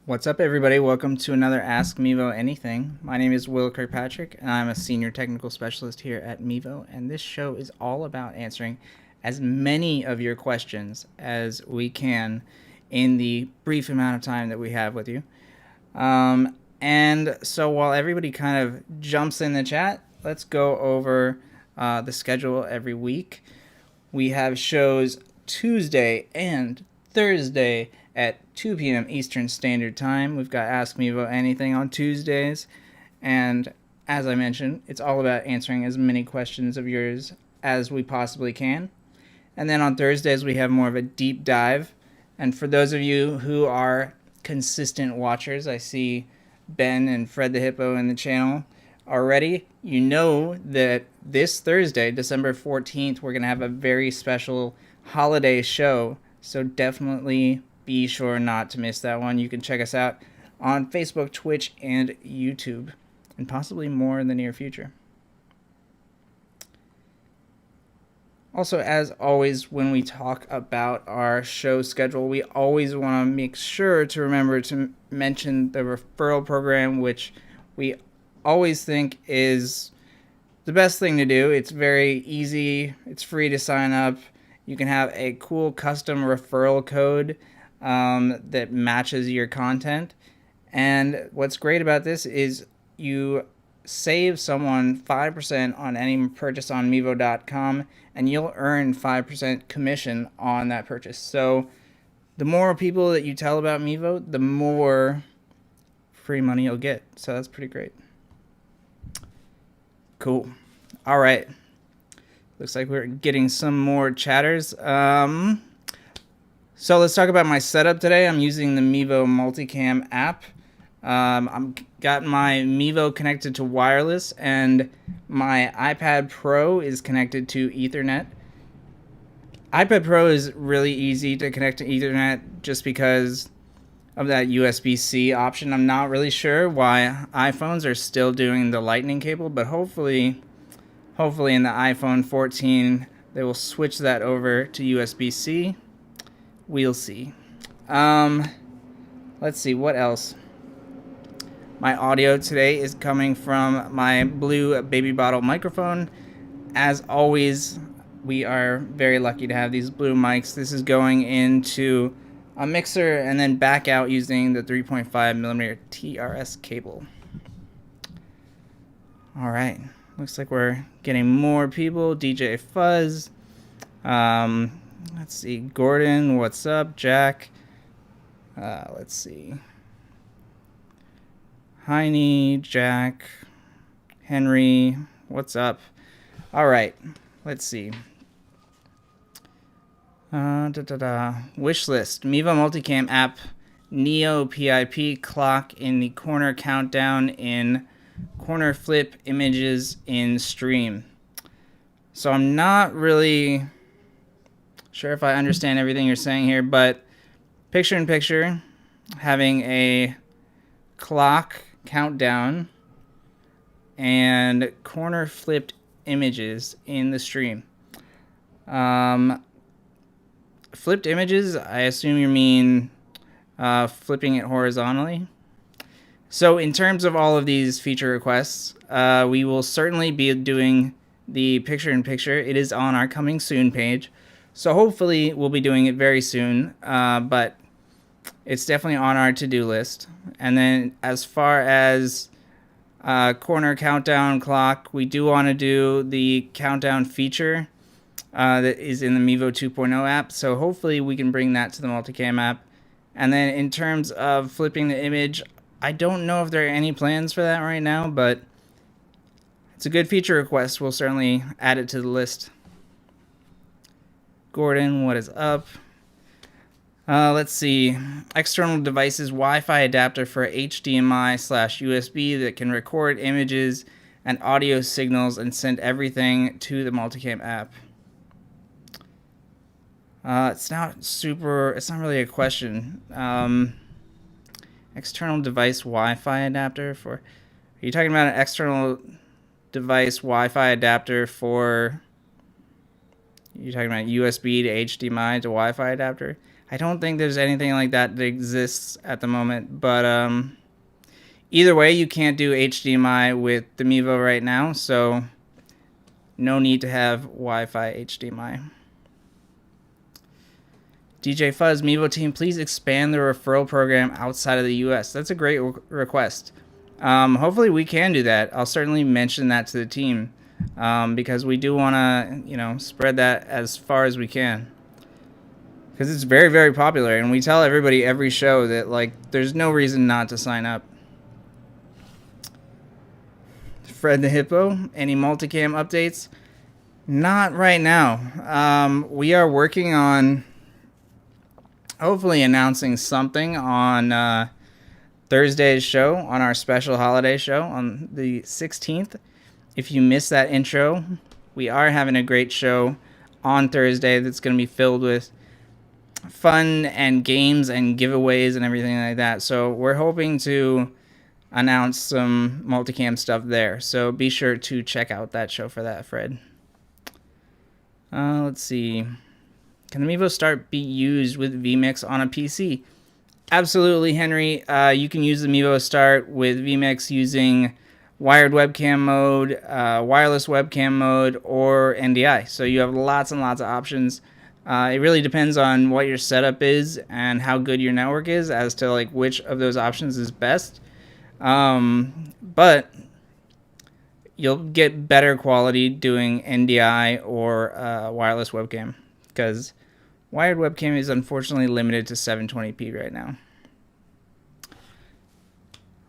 What's up, everybody? Welcome to another Ask Mevo Anything. My name is Will Kirkpatrick, and I'm a senior technical specialist here at Mevo, and this show is all about answering as many of your questions as we can in the brief amount of time that we have with you. And so while everybody kind of jumps in the chat, let's go over the schedule every week. We have shows Tuesday and Thursday at 2 p.m. Eastern Standard Time. We've got Ask Mevo Anything on Tuesdays. And as I mentioned, it's all about answering as many questions of yours as we possibly can. And then on Thursdays, we have more of a deep dive. And for those of you who are consistent watchers, I see Ben and Fred the Hippo in the channel already. You know that this Thursday, December 14th, we're going to have a very special holiday show. So definitely be sure not to miss that one. You can check us out on Facebook, Twitch, and YouTube, and possibly more in the near future. Also, as always, when we talk about our show schedule, we always want to make sure to remember to mention the referral program, which we always think is the best thing to do. It's very easy. It's free to sign up. You can have a cool custom referral code that matches your content. And what's great about this is you save someone 5% on any purchase on Mevo.com, and you'll earn 5% commission on that purchase. So the more people that you tell about Mevo, the more free money you'll get. So that's pretty great. Cool. All right. Looks like we're getting some more chatters. So let's talk about my setup today. I'm using the Mevo Multicam app. I've got my Mevo connected to wireless, and my iPad Pro is connected to Ethernet. iPad Pro is really easy to connect to Ethernet just because of that USB-C option. I'm not really sure why iPhones are still doing the Lightning cable, but hopefully in the iPhone 14 they will switch that over to USB-C. We'll see. Let's see what else. My audio today is coming from my blue baby bottle microphone. As always, we are very lucky to have these blue mics. This is going into a mixer and then back out using the 3.5mm TRS cable. All right. Looks like we're getting more people. DJ Fuzz. Let's see. Gordon, what's up? Jack. Let's see. Heine, Jack, Henry, what's up? All right. Let's see. Wish list. Mevo Multicam app. Neo PIP clock in the corner countdown in corner flip images in stream. So I'm not really sure if I understand everything you're saying here, but picture in picture, having a clock countdown and corner flipped images in the stream. Flipped images, I assume you mean flipping it horizontally. So in terms of all of these feature requests, we will certainly be doing the picture-in-picture. It is on our coming soon page. So hopefully we'll be doing it very soon, but it's definitely on our to-do list. And then as far as corner countdown clock, we do want to do the countdown feature that is in the Mevo 2.0 app. So hopefully we can bring that to the Multicam app. And then in terms of flipping the image, I don't know if there are any plans for that right now, but it's a good feature request. We'll certainly add it to the list. Gordon, what is up? Let's see. External devices Wi-Fi adapter for HDMI/USB that can record images and audio signals and send everything to the Multicam app. It's not really a question. External device Wi-Fi adapter for... Are you talking about an external device Wi-Fi adapter for... You're talking about USB to HDMI to Wi-Fi adapter? I don't think there's anything like that exists at the moment, but either way, you can't do HDMI with the Mevo right now, so no need to have Wi-Fi HDMI. DJ Fuzz, Mevo team, please expand the referral program outside of the US. That's a great request. Hopefully we can do that. I'll certainly mention that to the team because we do want to, spread that as far as we can. Because it's very, very popular, and we tell everybody every show that, like, there's no reason not to sign up. Fred the Hippo, any multicam updates? Not right now. We are working on hopefully announcing something on Thursday's show, on our special holiday show on the 16th. If you missed that intro, we are having a great show on Thursday that's going to be filled with fun and games and giveaways and everything like that. So we're hoping to announce some multicam stuff there. So be sure to check out that show for that, Fred. Let's see. Can the Mevo Start be used with vMix on a PC? Absolutely, Henry. You can use the Mevo Start with vMix using wired webcam mode, wireless webcam mode, or NDI. So you have lots and lots of options. It really depends on what your setup is and how good your network is as to like which of those options is best. But you'll get better quality doing NDI or wireless webcam because wired webcam is unfortunately limited to 720p right now.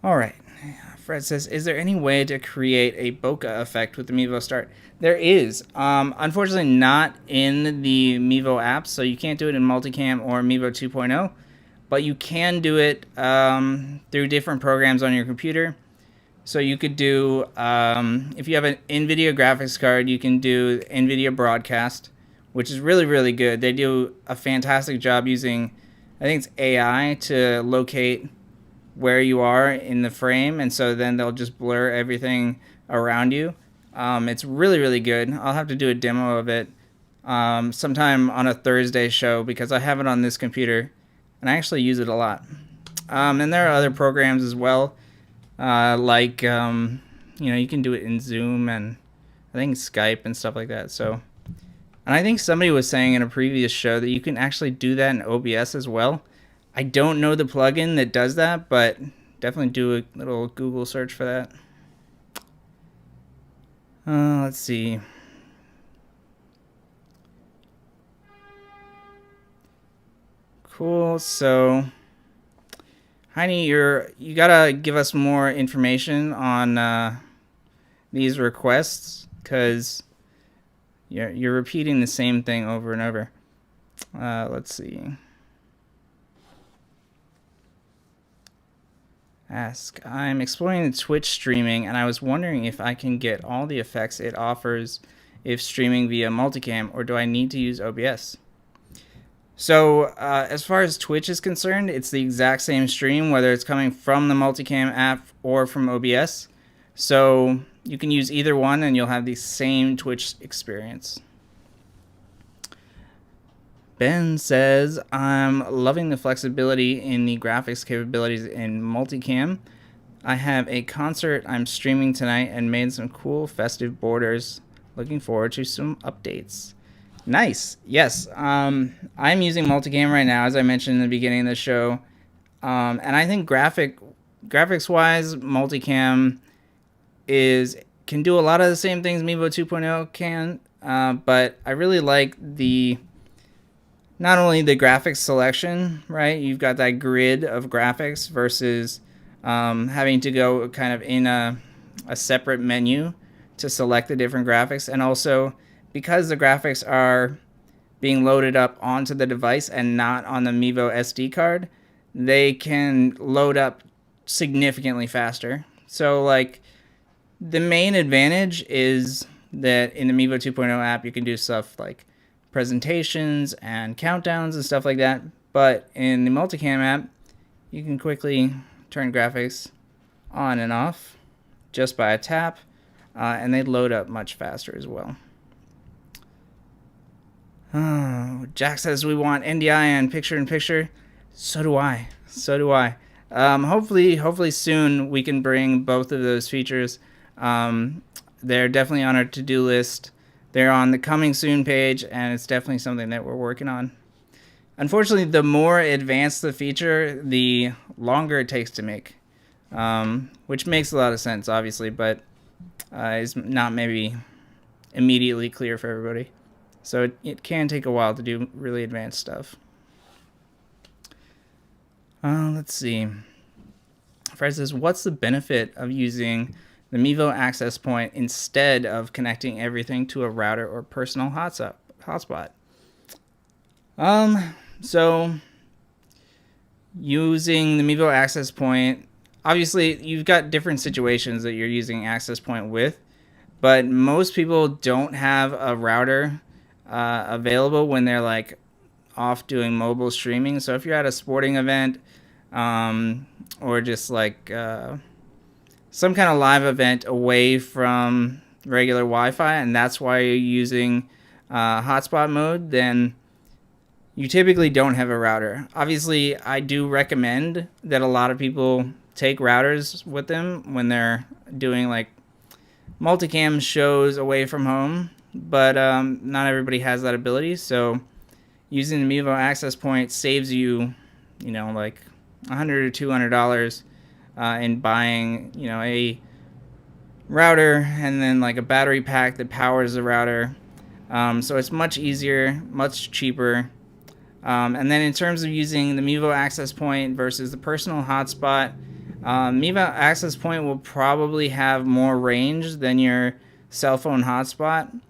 All right. Fred says, is there any way to create a bokeh effect with the Mevo Start? There is. Unfortunately, not in the Mevo app, so you can't do it in Multicam or Mevo 2.0, but you can do it through different programs on your computer. So you could do, if you have an NVIDIA graphics card, you can do NVIDIA Broadcast, which is really, really good. They do a fantastic job using, I think it's AI to locate where you are in the frame, and so then they'll just blur everything around you. It's really, really good. I'll have to do a demo of it sometime on a Thursday show because I have it on this computer, and I actually use it a lot. And there are other programs as well, like, you can do it in Zoom and I think Skype and stuff like that. So, and I think somebody was saying in a previous show that you can actually do that in OBS as well. I don't know the plugin that does that, but definitely do a little Google search for that. Let's see. Cool. So, Heine, you gotta give us more information on these requests because you're repeating the same thing over and over. Let's see. Ask, I'm exploring the Twitch streaming and I was wondering if I can get all the effects it offers if streaming via multicam, or do I need to use OBS? So as far as Twitch is concerned, it's the exact same stream whether it's coming from the Multicam app or from OBS. So you can use either one and you'll have the same Twitch experience. Ben says, I'm loving the flexibility in the graphics capabilities in Multicam. I have a concert I'm streaming tonight and made some cool festive borders. Looking forward to some updates. Nice. Yes. I'm using Multicam right now, as I mentioned in the beginning of the show. And I think graphics-wise, Multicam can do a lot of the same things Mevo 2.0 can. But I really like not only the graphics selection, right? You've got that grid of graphics versus having to go kind of in a separate menu to select the different graphics. And also, because the graphics are being loaded up onto the device and not on the Mevo SD card, they can load up significantly faster. So, like, the main advantage is that in the Mevo 2.0 app, you can do stuff like presentations and countdowns and stuff like that, but in the Multicam app you can quickly turn graphics on and off just by a tap, and they load up much faster as well. Oh, Jack says we want NDI and picture-in-picture. So do I. So do I. Hopefully soon we can bring both of those features. They're definitely on our to-do list. They're on the coming soon page, and it's definitely something that we're working on. Unfortunately, the more advanced the feature, the longer it takes to make, which makes a lot of sense, obviously, but is not maybe immediately clear for everybody. So it can take a while to do really advanced stuff. Let's see. Fred says, what's the benefit of using the Mevo access point instead of connecting everything to a router or personal hotspot? So using the Mevo access point, obviously you've got different situations that you're using access point with, but most people don't have a router available when they're like off doing mobile streaming. So if you're at a sporting event, or just like some kind of live event away from regular Wi-Fi, and that's why you're using hotspot mode, then you typically don't have a router. Obviously, I do recommend that a lot of people take routers with them when they're doing like multicam shows away from home, but not everybody has that ability. So using the Mevo access point saves you, like $100 or $200 in buying, a router and then like a battery pack that powers the router. So it's much easier, much cheaper. And then in terms of using the Mevo access point versus the personal hotspot, Mevo access point will probably have more range than your cell phone hotspot.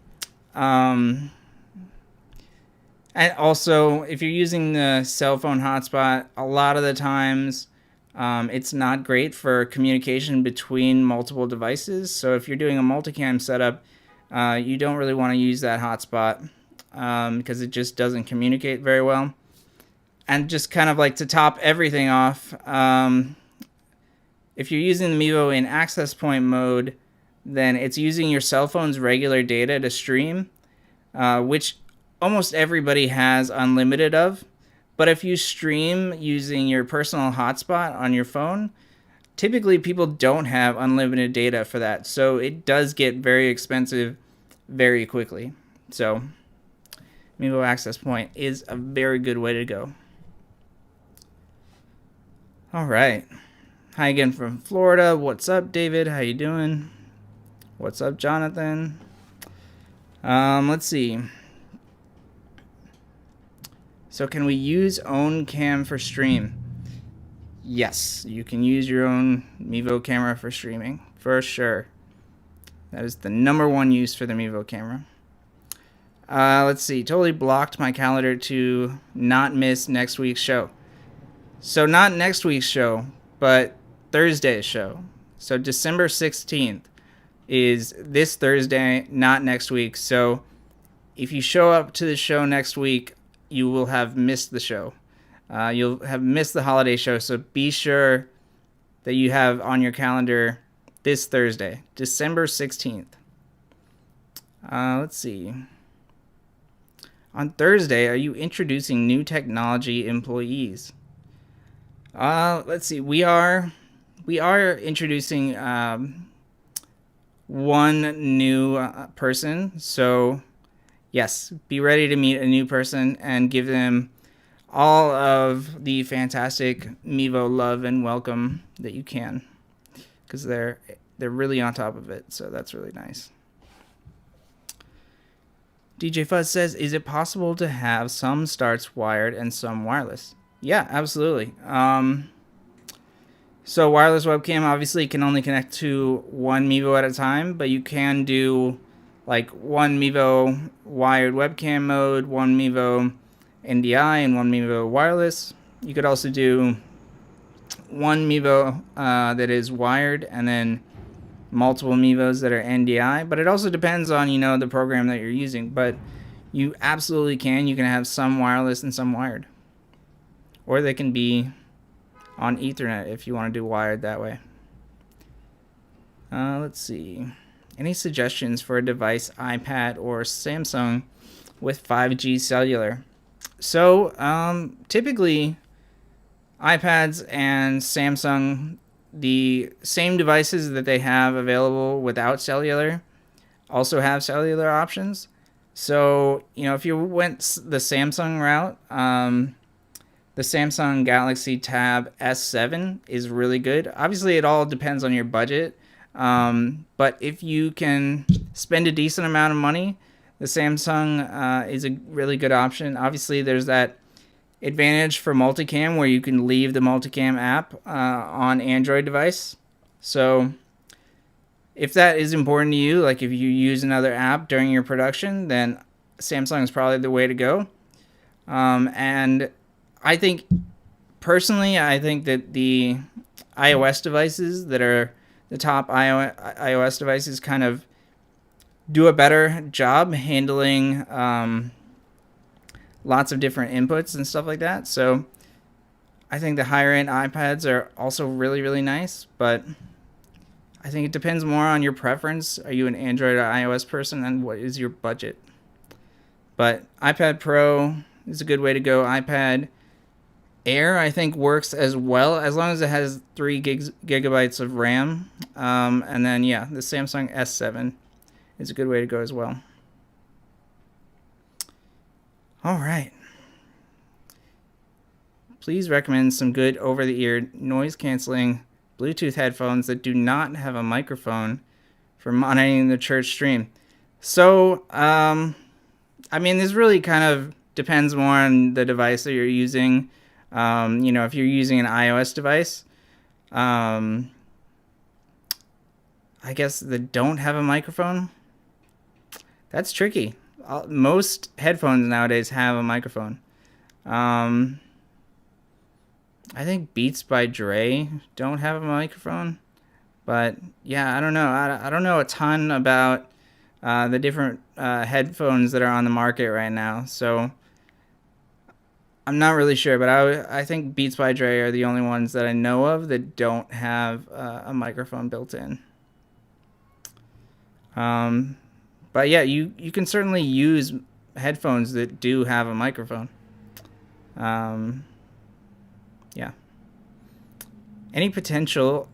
And also, if you're using the cell phone hotspot, a lot of the times it's not great for communication between multiple devices. So if you're doing a multicam setup, you don't really want to use that hotspot because it just doesn't communicate very well. And just kind of like to top everything off, if you're using the Mevo in access point mode, then it's using your cell phone's regular data to stream, which almost everybody has unlimited of. But if you stream using your personal hotspot on your phone, typically people don't have unlimited data for that. So it does get very expensive very quickly. So Mevo access point is a very good way to go. All right. Hi again from Florida. What's up, David? How you doing? What's up, Jonathan? Let's see. So can we use own cam for stream? Yes, you can use your own Mevo camera for streaming, for sure. That is the #1 use for the Mevo camera. Let's see. Totally blocked my calendar to not miss next week's show. So not next week's show, but Thursday's show. So December 16th is this Thursday, not next week. So if you show up to the show next week, you will have missed the show. You'll have missed the holiday show. So be sure that you have on your calendar this Thursday, December 16th. Let's see. On Thursday, are you introducing new technology employees? Let's see. We are introducing one new person. So yes, be ready to meet a new person and give them all of the fantastic Mevo love and welcome that you can, because they're really on top of it. So that's really nice. DJ Fuzz says, is it possible to have some starts wired and some wireless? Yeah, absolutely. So wireless webcam obviously can only connect to one Mevo at a time, but you can do like one Mevo wired webcam mode, one Mevo NDI, and one Mevo wireless. You could also do one Mevo that is wired and then multiple Mevos that are NDI, but it also depends on, the program that you're using. But you absolutely can. You can have some wireless and some wired. Or they can be on Ethernet if you want to do wired that way. Let's see. Any suggestions for a device, iPad or Samsung with 5G cellular. So typically iPads and Samsung, the same devices that they have available without cellular, also have cellular options. So, if you went the Samsung route, the Samsung Galaxy Tab S7 is really good. Obviously, it all depends on your budget. But if you can spend a decent amount of money, the Samsung is a really good option. Obviously, there's that advantage for Multicam where you can leave the Multicam app on Android device. So if that is important to you, like if you use another app during your production, then Samsung is probably the way to go. And I think, personally, I think that the iOS devices that are the top iOS devices kind of do a better job handling lots of different inputs and stuff like that. So I think the higher end iPads are also really, really nice, but I think it depends more on your preference. Are you an Android or iOS person, and what is your budget? But iPad Pro is a good way to go. iPad Air, I think, works as well, as long as it has 3 gigabytes of RAM. And then, the Samsung S7 is a good way to go as well. All right. Please recommend some good over-the-ear noise-canceling Bluetooth headphones that do not have a microphone for monitoring the church stream. So, this really kind of depends more on the device that you're using. If you're using an iOS device, I guess that don't have a microphone, that's tricky. Most headphones nowadays have a microphone. I think Beats by Dre don't have a microphone, but I don't know. I don't know a ton about the different headphones that are on the market right now, so I'm not really sure, but I think Beats by Dre are the only ones that I know of that don't have a microphone built in. But you can certainly use headphones that do have a microphone. Any potential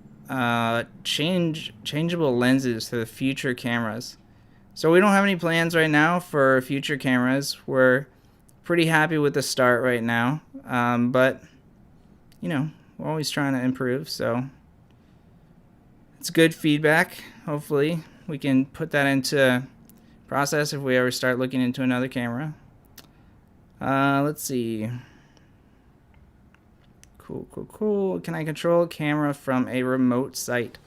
changeable lenses for the future cameras? So we don't have any plans right now for future cameras. We're pretty happy with the start right now, but we're always trying to improve, so it's good feedback. Hopefully we can put that into process if we ever start looking into another camera. Let's see. Cool. Can I control a camera from a remote site?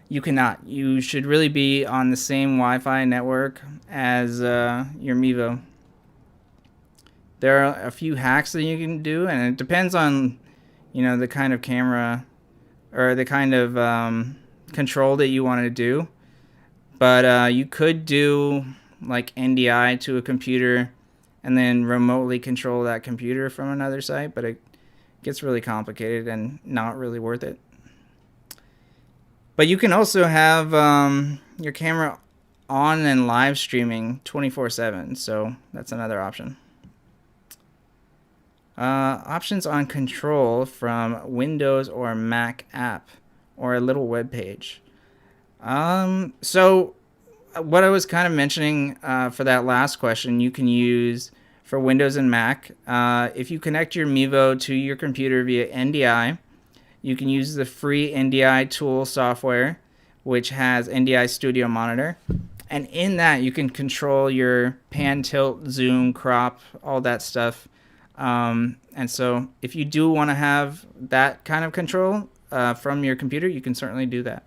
You cannot. You should really be on the same Wi-Fi network as your Mevo. There are a few hacks that you can do, and it depends on, the kind of camera or the kind of control that you want to do. But you could do like NDI to a computer and then remotely control that computer from another site, but it gets really complicated and not really worth it. But you can also have your camera on and live streaming 24/7, so that's another option. Options on control from Windows or Mac app or a little web page. So what I was kind of mentioning for that last question, you can use for Windows and Mac. If you connect your Mevo to your computer via NDI, you can use the free NDI tool software, which has NDI Studio Monitor. And in that, you can control your pan, tilt, zoom, crop, all that stuff. And so if you do want to have that kind of control from your computer, you can certainly do that.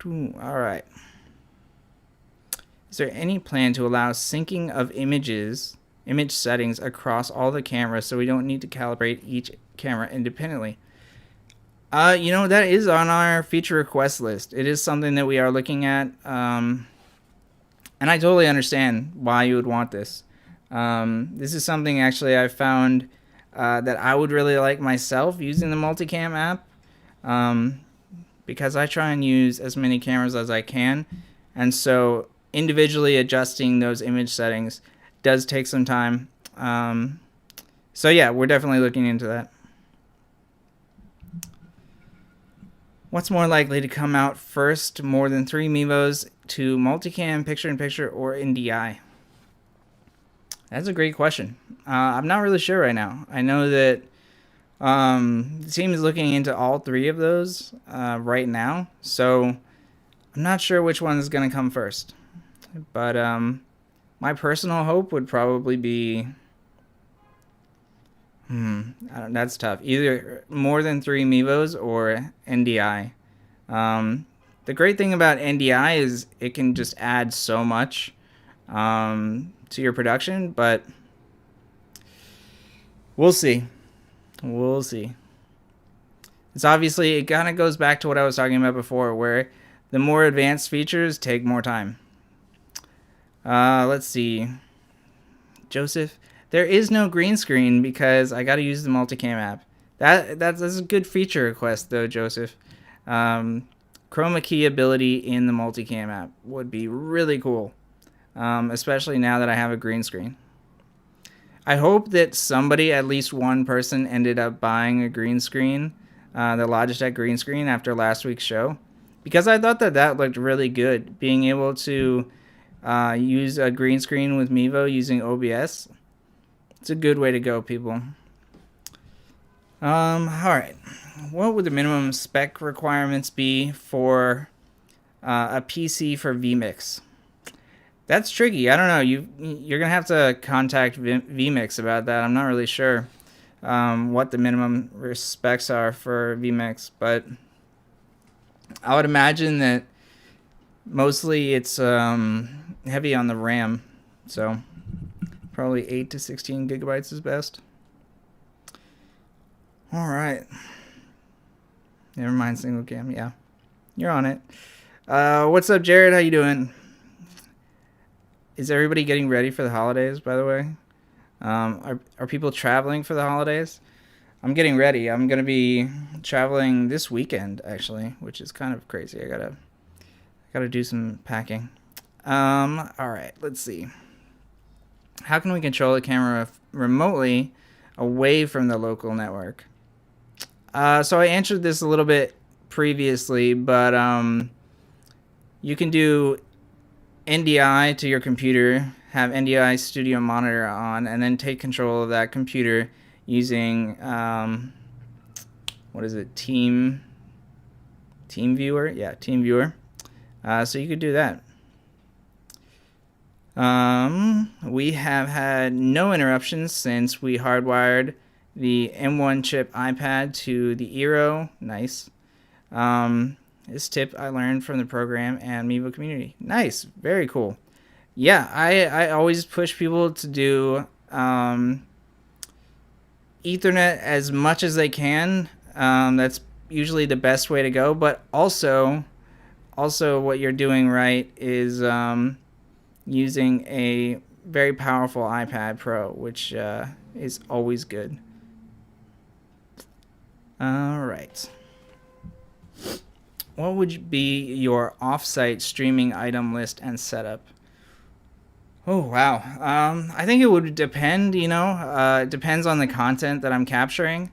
All right. Is there any plan to allow syncing of image settings across all the cameras so we don't need to calibrate each camera independently? That is on our feature request list. It is something that we are looking at. And I totally understand why you would want this. This is something actually I found that I would really like myself using the Multicam app. Because I try and use as many cameras as I can. And so individually adjusting those image settings does take some time. So yeah, we're definitely looking into that. What's more likely to come out first, more than 3 Mevos to multicam, picture-in-picture, or NDI? That's a great question. I'm not really sure right now. I know that the team is looking into all 3 of those right now, so I'm not sure which one is going to come first. But my personal hope would probably be... that's tough. Either more than 3 Mevos or NDI. The great thing about NDI is it can just add so much to your production, but we'll see. We'll see. It's obviously, it kind of goes back to what I was talking about before, where the more advanced features take more time. Let's see. Joseph, there is no green screen because I got to use the Multicam app. That's a good feature request, though, Joseph. Chroma key ability in the Multicam app would be really cool, especially now that I have a green screen. I hope that somebody, at least one person, ended up buying a green screen, the Logitech green screen, after last week's show, because I thought that looked really good. Being able to use a green screen with Mevo using OBS, it's a good way to go, people. All right. What would the minimum spec requirements be for a PC for vMix? That's tricky. I don't know. You're gonna have to contact vMix about that. I'm not really sure what the minimum specs are for vMix, but I would imagine that mostly it's heavy on the RAM, so probably 8 to 16 gigabytes is best. All right. Never mind single cam. Yeah, you're on it. What's up, Jared? How you doing? Is everybody getting ready for the holidays, by the way? Are people traveling for the holidays? I'm getting ready. I'm going to be traveling this weekend, actually, which is kind of crazy. I gotta do some packing. All right, let's see. How can we control the camera remotely away from the local network? So I answered this a little bit previously, but you can do NDI to your computer, have NDI Studio Monitor on, and then take control of that computer using what is it? Team Viewer? Yeah, Team Viewer. So you could do that. We have had no interruptions since we hardwired the M1 chip iPad to the Eero. Nice. This tip I learned from the program and Mevo community. Nice. Very cool. Yeah, I always push people to do Ethernet as much as they can. That's usually the best way to go. But also what you're doing right is using a very powerful iPad Pro, which is always good. All right. What would be your offsite streaming item list and setup? Oh, wow. I think it would depend, it depends on the content that I'm capturing.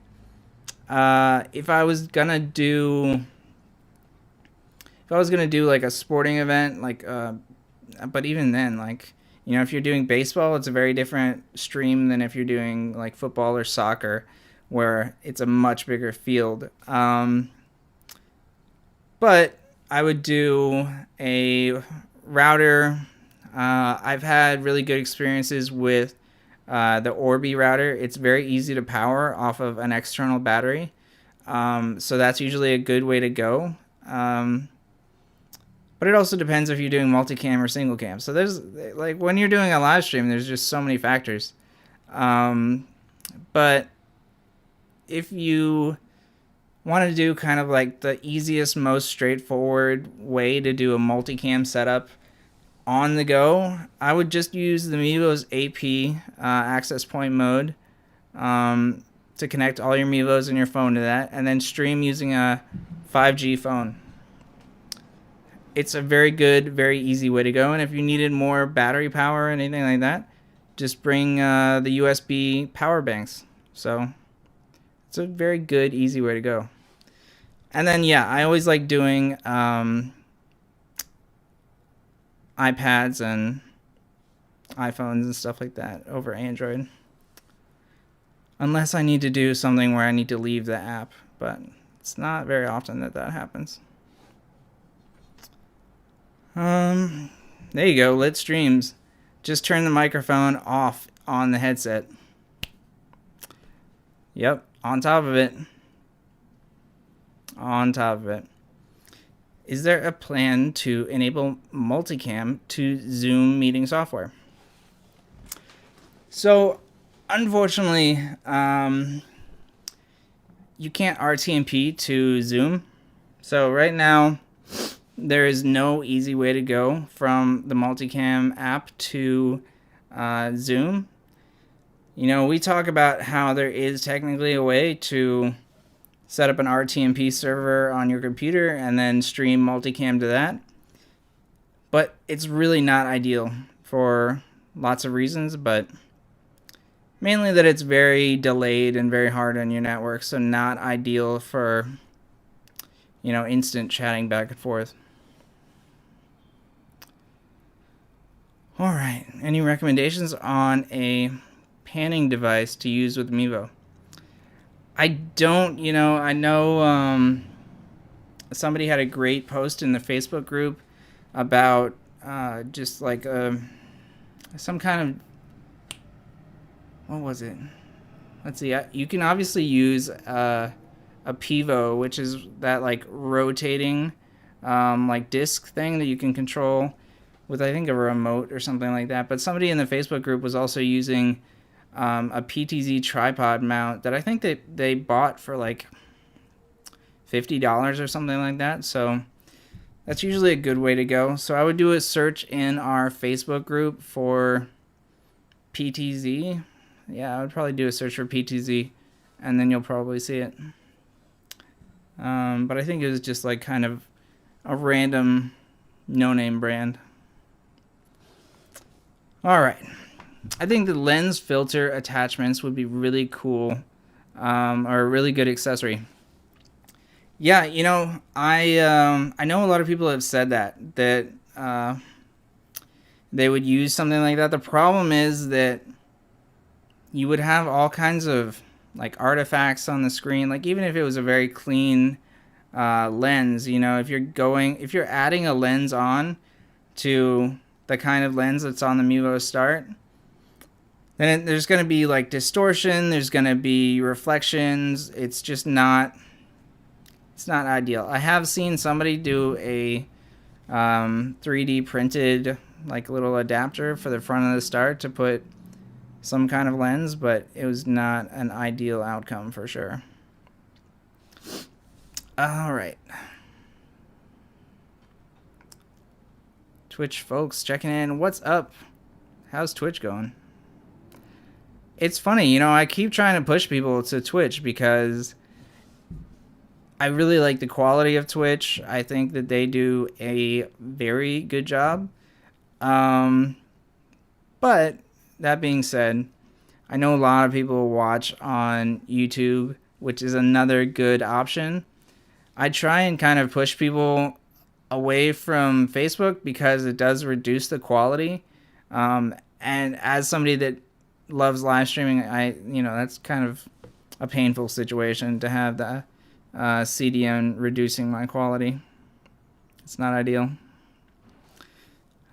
If I was gonna do like a sporting event, but even then, if you're doing baseball, it's a very different stream than if you're doing like football or soccer, where it's a much bigger field. But I would do a router. I've had really good experiences with the Orbi router. It's very easy to power off of an external battery. So that's usually a good way to go. But it also depends if you're doing multicam or single cam. So there's when you're doing a live stream, there's just so many factors. But if you want to do kind of like the easiest, most straightforward way to do a multicam setup on the go, I would just use the Mevo's AP access point mode to connect all your Mevos and your phone to that, and then stream using a 5G phone. it's a very good, very easy way to go. And if you needed more battery power or anything like that, just bring the USB power banks. So it's a very good, easy way to go. And then, yeah, I always like doing iPads and iPhones and stuff like that over Android. Unless I need to do something where I need to leave the app, but it's not very often that happens. There you go, lit streams. Just turn the microphone off on the headset. Yep, on top of it. On top of it. Is there a plan to enable Multicam to Zoom meeting software? So, unfortunately, you can't RTMP to Zoom. So right now, there is no easy way to go from the Multicam app to Zoom. You know, we talk about how there is technically a way to set up an RTMP server on your computer and then stream Multicam to that. But it's really not ideal for lots of reasons, but mainly that it's very delayed and very hard on your network, so not ideal for, you know, instant chatting back and forth. All right, any recommendations on a panning device to use with Mevo? I don't, you know, I know somebody had a great post in the Facebook group about just like some kind of, what was it? Let's see, you can obviously use a Pivo, which is that like rotating like disc thing that you can control with, I think, a remote or something like that. But somebody in the Facebook group was also using a PTZ tripod mount that I think that they bought for like $50 or something like that. So that's usually a good way to go. So I would do a search in our Facebook group for PTZ. Yeah, I would probably do a search for PTZ, and then you'll probably see it. But I think it was just like kind of a random no-name brand. All right. I think the lens filter attachments would be really cool, or a really good accessory. Yeah, you know, I know a lot of people have said that they would use something like that. The problem is that you would have all kinds of like artifacts on the screen. Like even if it was a very clean lens, you know, if you're adding a lens on to the kind of lens that's on the Mevo Start, then there's going to be like distortion, there's going to be reflections. It's just not, it's not ideal. I have seen somebody do a 3D printed like little adapter for the front of the Start to put some kind of lens, but it was not an ideal outcome for sure. All right. Twitch folks checking in. What's up? How's Twitch going? It's funny, you know, I keep trying to push people to Twitch because I really like the quality of Twitch. I think that they do a very good job. But that being said, I know a lot of people watch on YouTube, which is another good option. I try and kind of push people away from Facebook because it does reduce the quality. And as somebody that loves live streaming, that's kind of a painful situation to have the CDN reducing my quality. It's not ideal.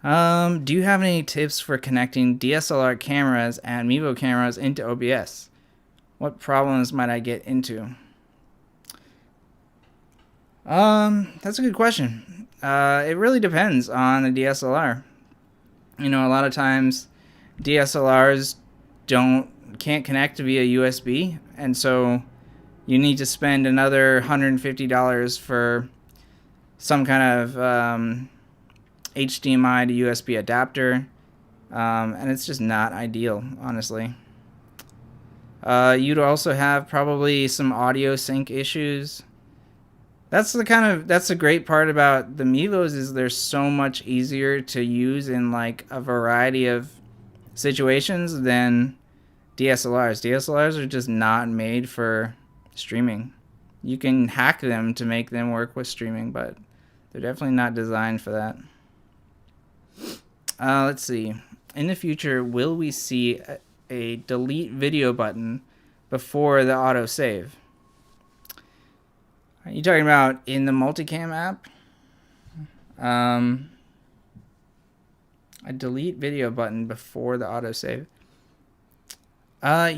Do you have any tips for connecting DSLR cameras and Mevo cameras into OBS? What problems might I get into? That's a good question. It really depends on the DSLR. You know, a lot of times DSLRs can't connect via USB, and so you need to spend another $150 for some kind of HDMI to USB adapter, and it's just not ideal, honestly. You'd also have probably some audio sync issues. That's the great part about the Mevos is they're so much easier to use in like a variety of situations than DSLRs. DSLRs are just not made for streaming. You can hack them to make them work with streaming, but they're definitely not designed for that. Let's see. In the future, will we see a delete video button before the autosave? Are you talking about in the Multicam app? A delete video button before the autosave. I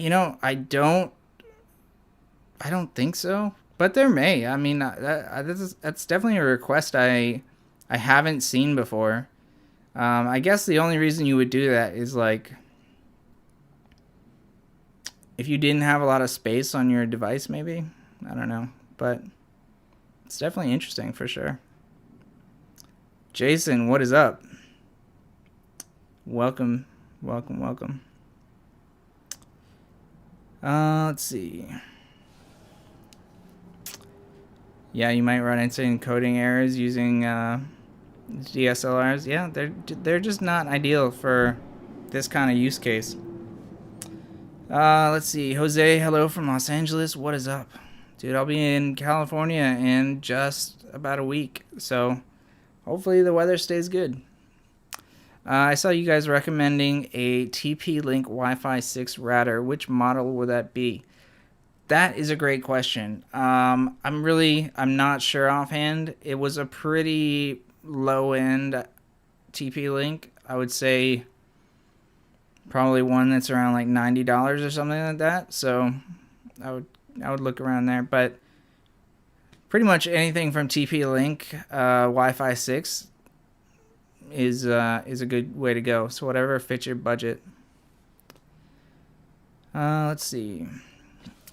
don't think so, but there may. I mean, that's definitely a request I haven't seen before. I guess the only reason you would do that is like if you didn't have a lot of space on your device, maybe. I don't know, but it's definitely interesting for sure. Jason, what is up? Welcome. Let's see. Yeah, you might run into encoding errors using DSLRs. Yeah, they're just not ideal for this kind of use case. Let's see. Jose, hello from Los Angeles. What is up? Dude, I'll be in California in just about a week, so hopefully the weather stays good. I saw you guys recommending a TP-Link Wi-Fi 6 router. Which model would that be? That is a great question. I'm not sure offhand. It was a pretty low-end TP-Link. I would say probably one that's around like $90 or something like that. So I would look around there. But pretty much anything from TP-Link Wi-Fi 6 is a good way to go. So whatever fits your budget. Let's see.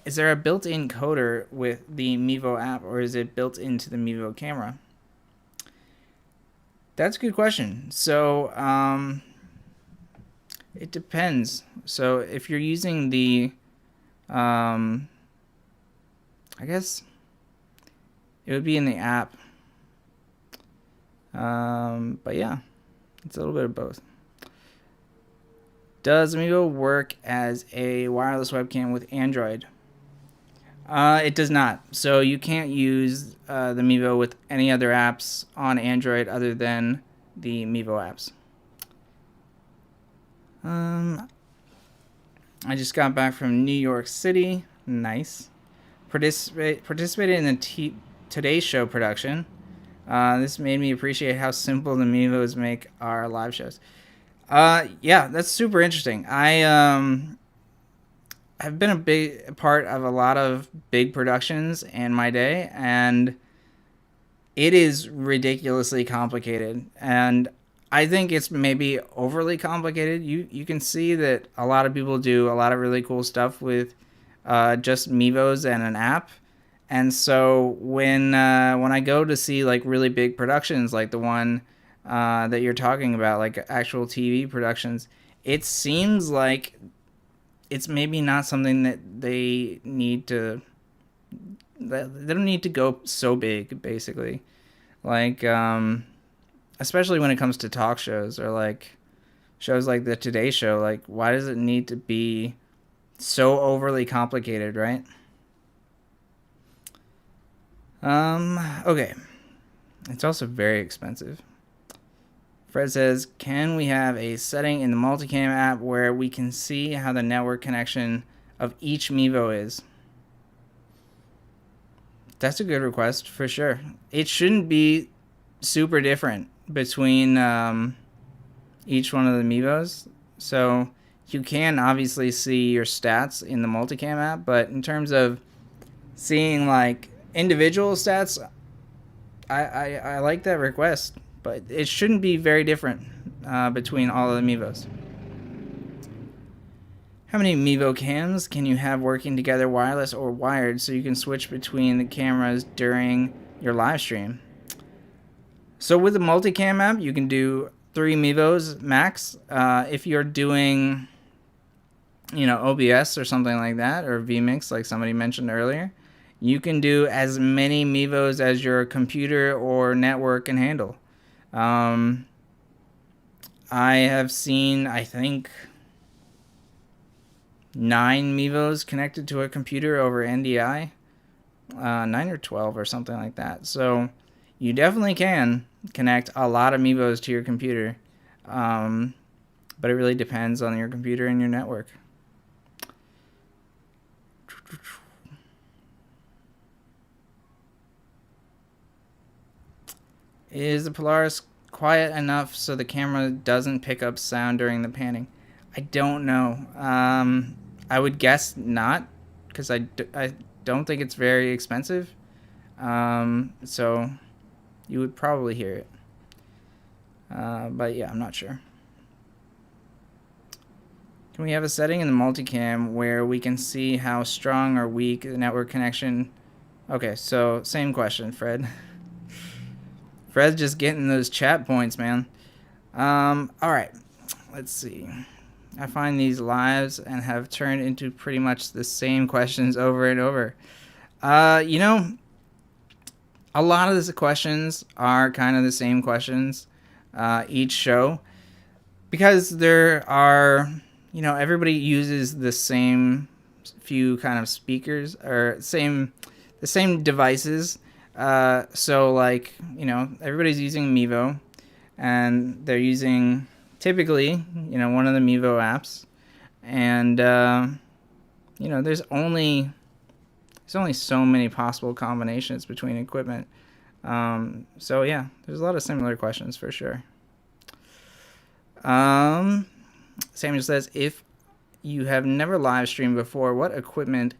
Is there a built-in coder with the Mevo app, or is it built into the Mevo camera? That's a good question. So it depends. So if you're using the I guess it would be in the app. But yeah, it's a little bit of both. Does Amiibo work as a wireless webcam with Android? It does not. So you can't use the Mevo with any other apps on Android other than the Mevo apps. I just got back from New York City. Nice. Participated in the Today Show production. This made me appreciate how simple the Mevos make our live shows. Yeah, that's super interesting. I've been a big part of a lot of big productions in my day, and it is ridiculously complicated. And I think it's maybe overly complicated. You can see that a lot of people do a lot of really cool stuff with just Mevos and an app. And so when I go to see like really big productions, like the one that you're talking about, like actual TV productions, it seems like it's maybe not something that they need to. They don't need to go so big, basically. Like, especially when it comes to talk shows or like shows like the Today Show. Like, why does it need to be so overly complicated, right? Okay. It's also very expensive. Fred says, can we have a setting in the Multicam app where we can see how the network connection of each Mevo is? That's a good request for sure. It shouldn't be super different between each one of the Mevos. So you can obviously see your stats in the Multicam app, but in terms of seeing like individual stats, I like that request, but it shouldn't be very different between all of the Mevos. How many Mevo cams can you have working together, wireless or wired, so you can switch between the cameras during your live stream? So with the Multicam app, you can do 3 Mevos max. If you're doing, OBS or something like that, or vMix, like somebody mentioned earlier, you can do as many Mevos as your computer or network can handle. I have seen, I think, 9 Mevos connected to a computer over NDI, 9 or 12 or something like that. So you definitely can connect a lot of Mevos to your computer, but it really depends on your computer and your network. Is the Polaris quiet enough so the camera doesn't pick up sound during the panning? I don't know. I would guess not, because I don't think it's very expensive. So you would probably hear it. But yeah, I'm not sure. Can we have a setting in the multicam where we can see how strong or weak the network connection? Okay, so same question, Fred. Fred's just getting those chat points, man. All right, let's see. I find these lives and have turned into pretty much the same questions over and over. You know, a lot of the questions are kind of the same questions each show, because there are, you know, everybody uses the same few kind of speakers, or the same devices. So like, you know, everybody's using Mevo, and they're using typically, you know, one of the Mevo apps, and you know, there's only so many possible combinations between equipment. So yeah, there's a lot of similar questions for sure. Samuel says, if you have never live streamed before, what equipment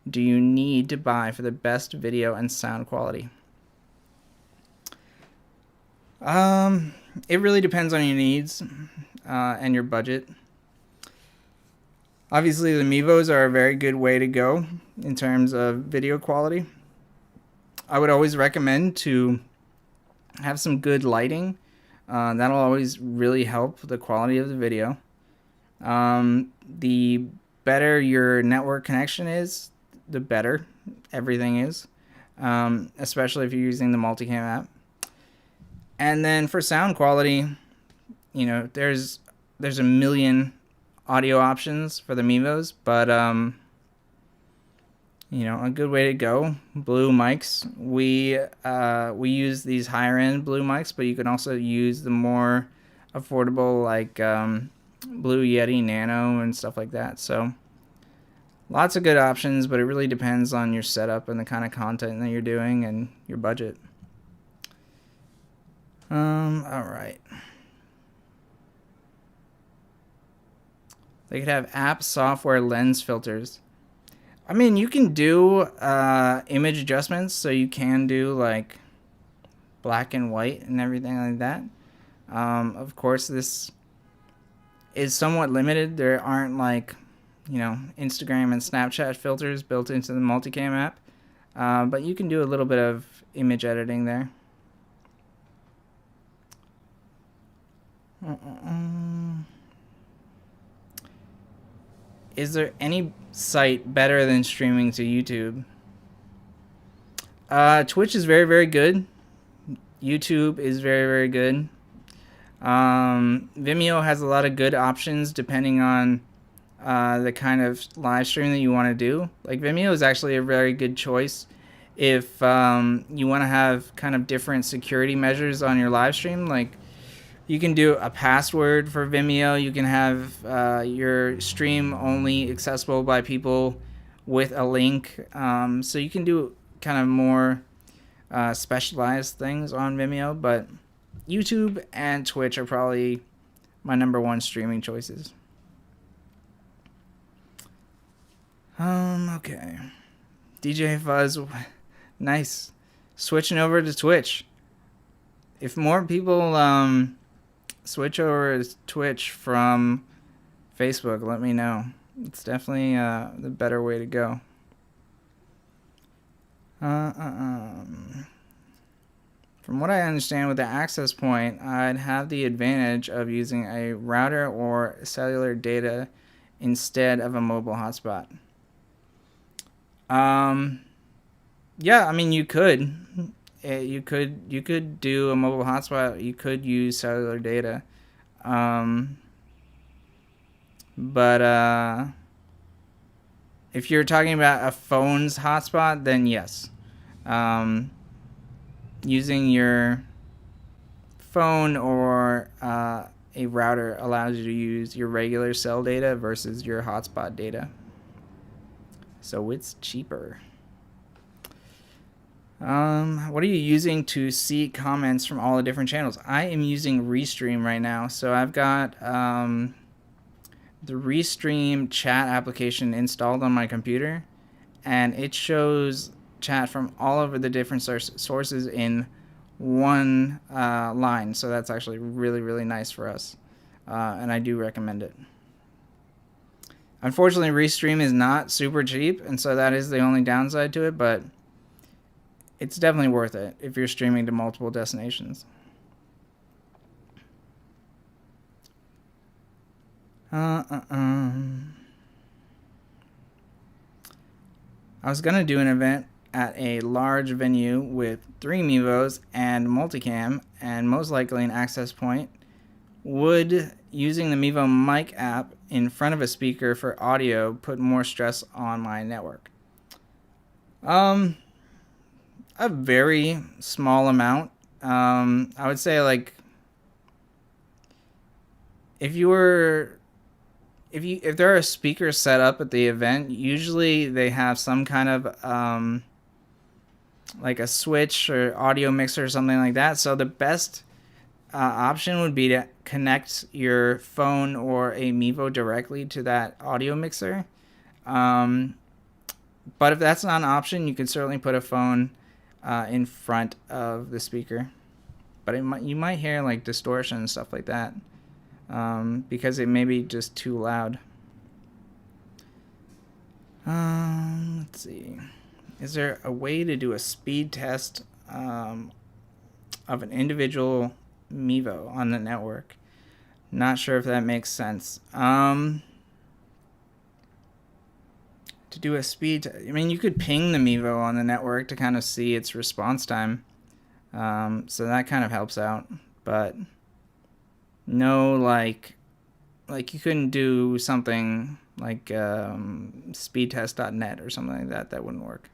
do you need to buy for the best video and sound quality? It really depends on your needs and your budget. Obviously, the Mevos are a very good way to go in terms of video quality. I would always recommend to have some good lighting. That'll always really help the quality of the video. The better your network connection is, the better everything is, especially if you're using the Multicam app. And then for sound quality, you know, there's a million audio options for the Mevos, but you know, a good way to go, Blue mics. We use these higher end Blue mics, but you can also use the more affordable, like Blue Yeti Nano and stuff like that. So lots of good options, but it really depends on your setup and the kind of content that you're doing and your budget. All right. They could have app software lens filters. I mean, you can do image adjustments, so you can do like black and white and everything like that. Of course, this is somewhat limited. There aren't, like, you know, Instagram and Snapchat filters built into the Multicam app, but you can do a little bit of image editing there. Is there any site better than streaming to YouTube? Twitch is very, very good. YouTube is very, very good. Vimeo has a lot of good options depending on the kind of live stream that you want to do. Like, Vimeo is actually a very good choice if you want to have kind of different security measures on your live stream. Like, you can do a password for Vimeo. You can have your stream only accessible by people with a link. So you can do kind of more specialized things on Vimeo. But YouTube and Twitch are probably my #1 streaming choices. Okay. DJ Fuzz, nice. Switching over to Twitch. If more people switch over to Twitch from Facebook, let me know. It's definitely the better way to go. From what I understand, with the access point, I'd have the advantage of using a router or cellular data instead of a mobile hotspot. Yeah, I mean, you could. You could do a mobile hotspot. You could use cellular data. But if you're talking about a phone's hotspot, then yes. Using your phone or a router allows you to use your regular cell data versus your hotspot data. So it's cheaper. What are you using to see comments from all the different channels? I am using Restream right now. So I've got the Restream chat application installed on my computer, and it shows chat from all over the different sources in one line. So that's actually really, really nice for us, and I do recommend it. Unfortunately, Restream is not super cheap, and so that is the only downside to it, but it's definitely worth it if you're streaming to multiple destinations. I was going to do an event at a large venue with 3 Mevos and Multicam, and most likely an access point. Would using the Mevo mic app in front of a speaker for audio put more stress on my network? A very small amount. I would say, like, if there are speakers set up at the event, usually they have some kind of like a switch or audio mixer or something like that. So the best option would be to connect your phone or a Mevo directly to that audio mixer. But if that's not an option, you can certainly put a phone in front of the speaker. But you might hear like distortion and stuff like that because it may be just too loud. Let's see. Is there a way to do a speed test of an individual Mevo on the network? Not sure if that makes sense. To do a speed, I mean, you could ping the Mevo on the network to kind of see its response time. So that kind of helps out, but no, like you couldn't do something like speedtest.net or something like that. That wouldn't work.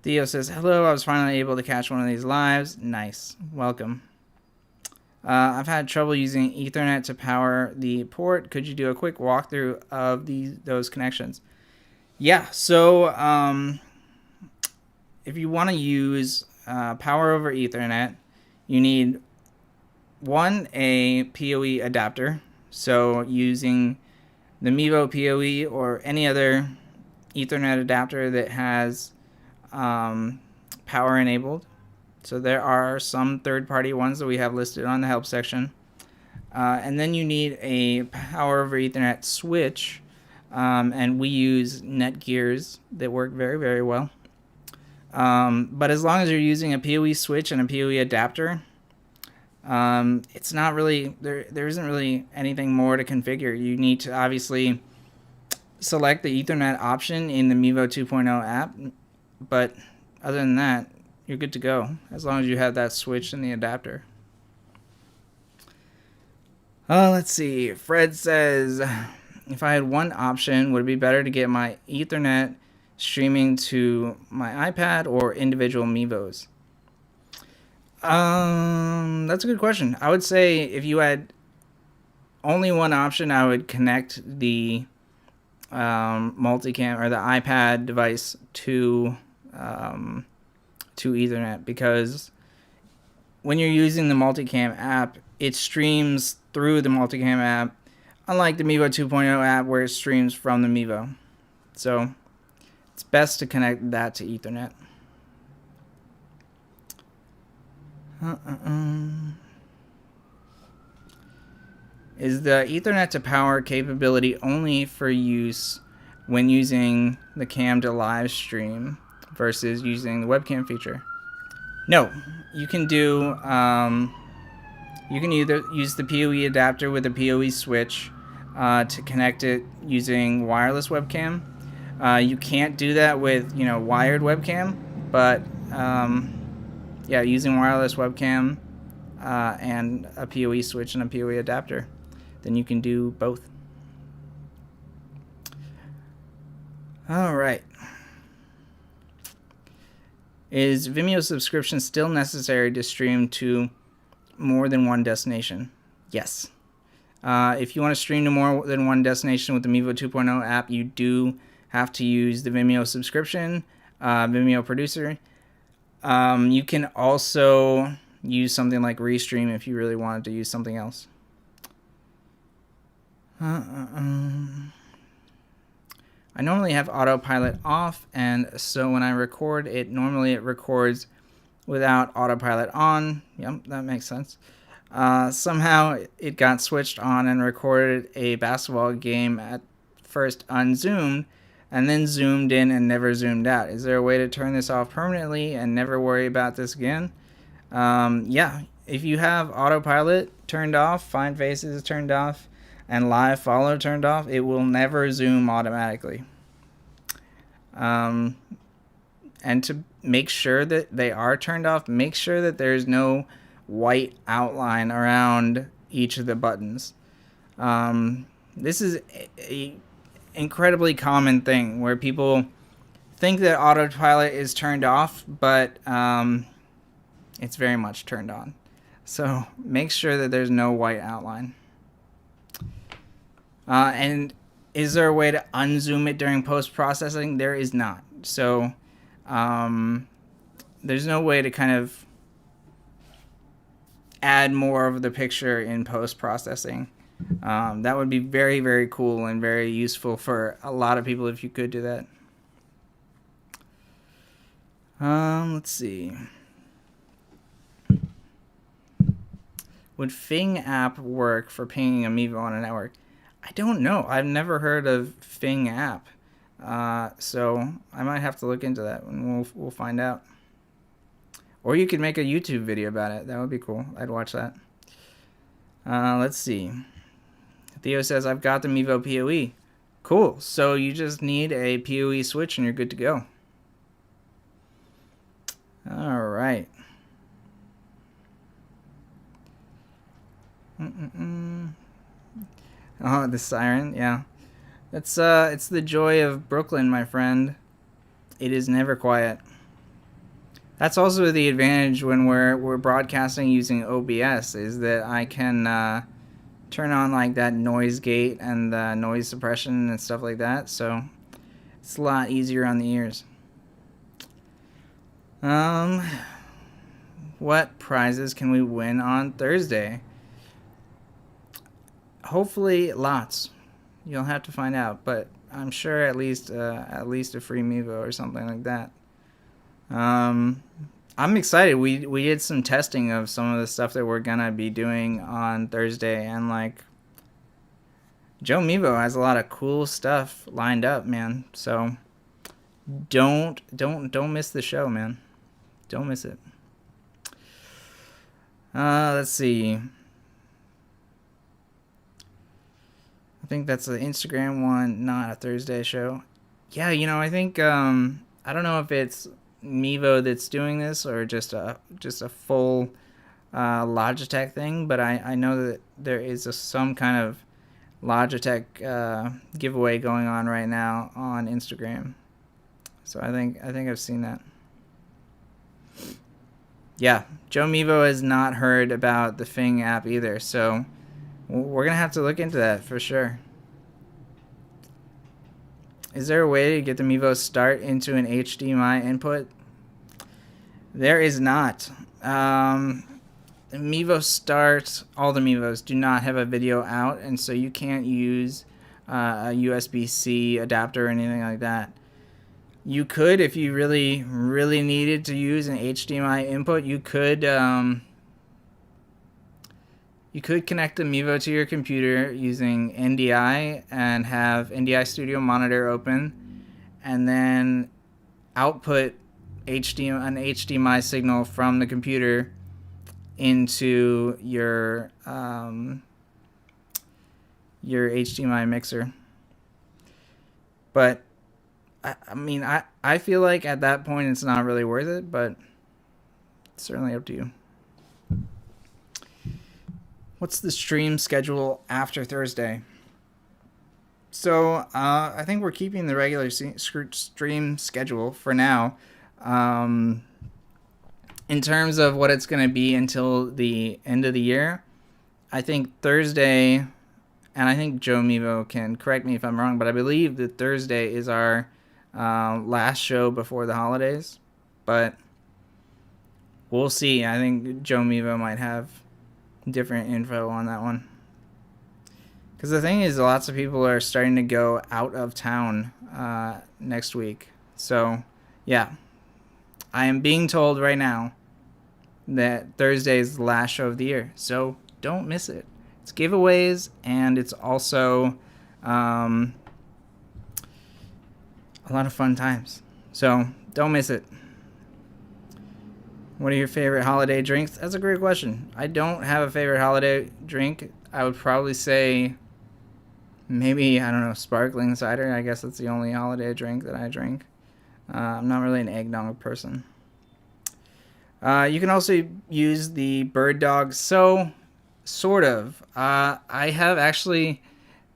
Theo says, hello, I was finally able to catch one of these lives. Nice. Welcome. I've had trouble using Ethernet to power the port. Could you do a quick walkthrough of those connections? Yeah, so if you want to use power over Ethernet, you need a PoE adapter. So using the Mevo PoE or any other Ethernet adapter that has power enabled. So there are some third-party ones that we have listed on the help section. And then you need a power over Ethernet switch, and we use Netgears that work very, very well. But as long as you're using a PoE switch and a PoE adapter, it's not really, there isn't really anything more to configure. You need to obviously select the Ethernet option in the Mevo 2.0 app, but other than that, you're good to go, as long as you have that switch and the adapter. Let's see. Fred says, if I had one option, would it be better to get my Ethernet streaming to my iPad or individual Mevos? That's a good question. I would say if you had only one option, I would connect the multicam or the iPad device to Ethernet, because when you're using the Multicam app, it streams through the Multicam app, unlike the Mevo 2.0 app where it streams from the Mevo. So it's best to connect that to Ethernet. Is the Ethernet to power capability only for use when using the cam to live stream versus using the webcam feature? No, you can do you can either use the PoE adapter with a PoE switch to connect it using wireless webcam, You can't do that with wired webcam, but yeah, using wireless webcam and a PoE switch and a PoE adapter, then you can do both. All right. Is Vimeo subscription still necessary to stream to more than one destination? Yes. If you want to stream to more than one destination with the Mevo 2.0 app, you do have to use the Vimeo subscription, Vimeo producer. You can also use something like Restream if you really wanted to use something else. I normally have autopilot off, and so when I record it, normally it records without autopilot on. Yep, that makes sense. Somehow it got switched on and recorded a basketball game at first unzoomed and then zoomed in and never zoomed out. Is there a way to turn this off permanently and never worry about this again? Yeah, if you have autopilot turned off, Find Faces turned off, and Live Follow turned off, it will never zoom automatically. And to make sure that they are turned off, make sure that there's no white outline around each of the buttons. This is a incredibly common thing where people think that autopilot is turned off, but it's very much turned on. So make sure that there's no white outline. And is there a way to unzoom it during post-processing? There is not. So there's no way to kind of add more of the picture in post-processing. That would be very, very cool and very useful for a lot of people if you could do that. Let's see. Would Fing app work for pinging Amiibo on a network? I don't know. I've never heard of Fing app. So I might have to look into that and we'll find out. Or you could make a YouTube video about it. That would be cool. I'd watch that. Let's see. Theo says, I've got the Mevo PoE. Cool. So you just need a PoE switch and you're good to go. All right. Oh, the siren. Yeah. It's the joy of Brooklyn, my friend. It is never quiet. That's also the advantage when we're broadcasting using OBS, is that I can turn on like that noise gate and the noise suppression and stuff like that, so it's a lot easier on the ears. What prizes can we win on Thursday? Hopefully lots. You'll have to find out, but I'm sure at least a free Mevo or something like that. I'm excited. We did some testing of some of the stuff that we're gonna be doing on Thursday, and like Joe Mevo has a lot of cool stuff lined up, man. So don't miss the show, man. Don't miss it. Let's see. I think that's the Instagram one, not a Thursday show. Yeah, I think I don't know if it's Mevo that's doing this or just a full Logitech thing, but I know that there is some kind of Logitech giveaway going on right now on Instagram. So I think I've seen that. Yeah, Joe Mevo has not heard about the Fing app either, so we're gonna have to look into that for sure. Is there a way to get the Mevo Start into an HDMI input? There is not. Mevo Start, all the Mevos do not have a video out, and so you can't use a USB-C adapter or anything like that. You could, if you really, really needed to use an HDMI input, you could connect the Mevo to your computer using NDI and have NDI Studio Monitor open, and then output an HDMI signal from the computer into your HDMI mixer. But I mean, I feel like at that point it's not really worth it, but it's certainly up to you. What's the stream schedule after Thursday? So I think we're keeping the regular stream schedule for now. In terms of what it's going to be until the end of the year, I think Thursday, and I think Joe Mevo can correct me if I'm wrong, but I believe that Thursday is our last show before the holidays. But we'll see. I think Joe Mevo might have different info on that one. Because the thing is, lots of people are starting to go out of town next week. So, yeah. I am being told right now that Thursday is the last show of the year. So, don't miss it. It's giveaways, and it's also a lot of fun times. So, don't miss it. What are your favorite holiday drinks? That's a great question. I don't have a favorite holiday drink. I would probably say maybe, I don't know, sparkling cider. I guess that's the only holiday drink that I drink. I'm not really an eggnog person. You can also use the Bird Dog. So, sort of. I have actually...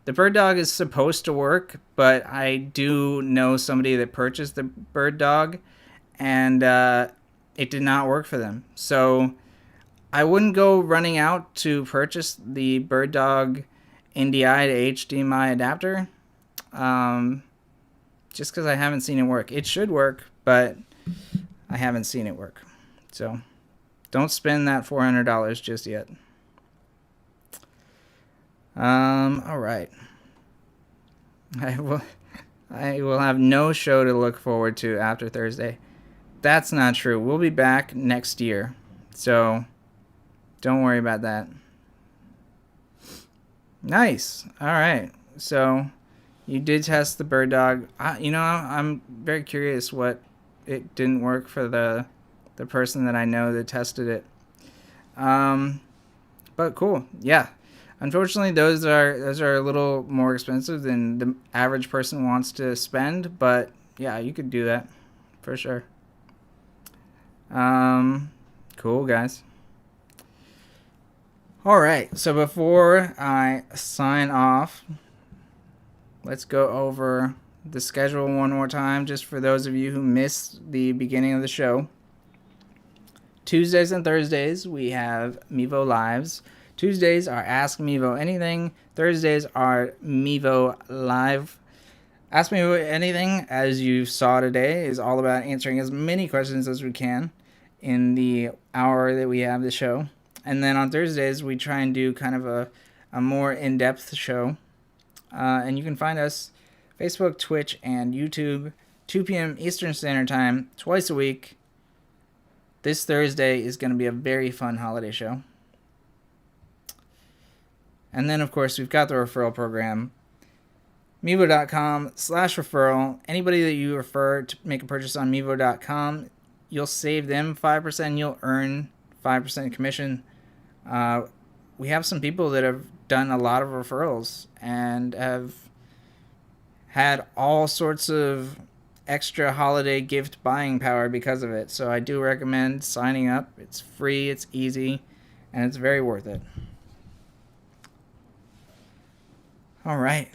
The Bird Dog is supposed to work, but I do know somebody that purchased the Bird Dog, and it did not work for them. So, I wouldn't go running out to purchase the Bird Dog NDI to HDMI adapter, just because I haven't seen it work. It should work, but I haven't seen it work. So don't spend that $400 just yet. All right. I will have no show to look forward to after Thursday. That's not true. We'll be back next year, so don't worry about that. Nice. All right. So you did test the Bird Dog. I'm very curious what it didn't work for the person that I know that tested it. But cool. Yeah. Unfortunately, those are a little more expensive than the average person wants to spend, but yeah, you could do that for sure. Cool, guys. All right, so before I sign off, let's go over the schedule one more time, just for those of you who missed the beginning of the show. Tuesdays and Thursdays, we have Mevo Lives. Tuesdays are Ask Mevo Anything. Thursdays are Mevo Live. Ask Mevo Anything, as you saw today, is all about answering as many questions as we can in the hour that we have the show. And then on Thursdays, we try and do kind of a more in-depth show. And you can find us Facebook, Twitch, and YouTube, 2 p.m. Eastern Standard Time, twice a week. This Thursday is going to be a very fun holiday show. And then, of course, we've got the referral program, Mevo.com/referral. Anybody that you refer to make a purchase on Mevo.com, you'll save them 5%, you'll earn 5% commission. We have some people that have done a lot of referrals and have had all sorts of extra holiday gift buying power because of it. So I do recommend signing up. It's free, it's easy, and it's very worth it. All right.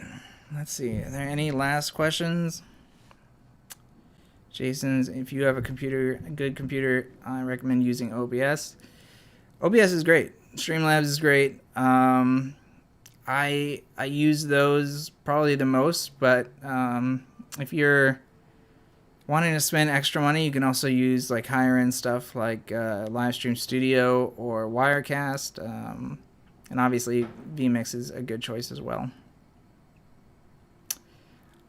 Let's see. Are there any last questions? Jason's, if you have a good computer, I recommend using OBS. OBS is great. Streamlabs is great. I use those probably the most, but if you're wanting to spend extra money, you can also use like higher end stuff like Livestream Studio or Wirecast, and obviously vMix is a good choice as well.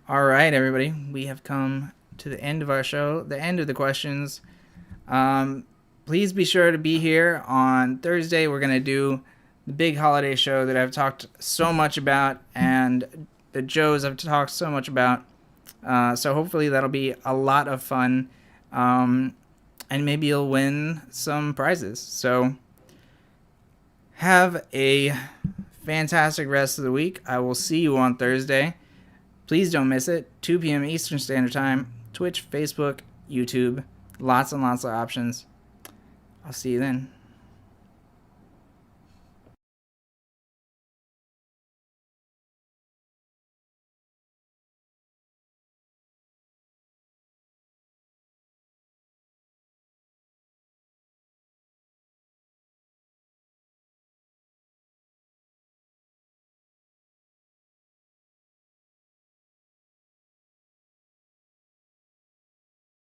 All right, everybody, we have come to the end of our show, the end of the questions. Please be sure to be here on Thursday. We're going to do the big holiday show that I've talked so much about and the Joes I've talked so much about. So hopefully that'll be a lot of fun. And maybe you'll win some prizes. So have a fantastic rest of the week. I will see you on Thursday. Please don't miss it. 2 p.m. Eastern Standard Time. Twitch, Facebook, YouTube. Lots and lots of options. I'll see you then.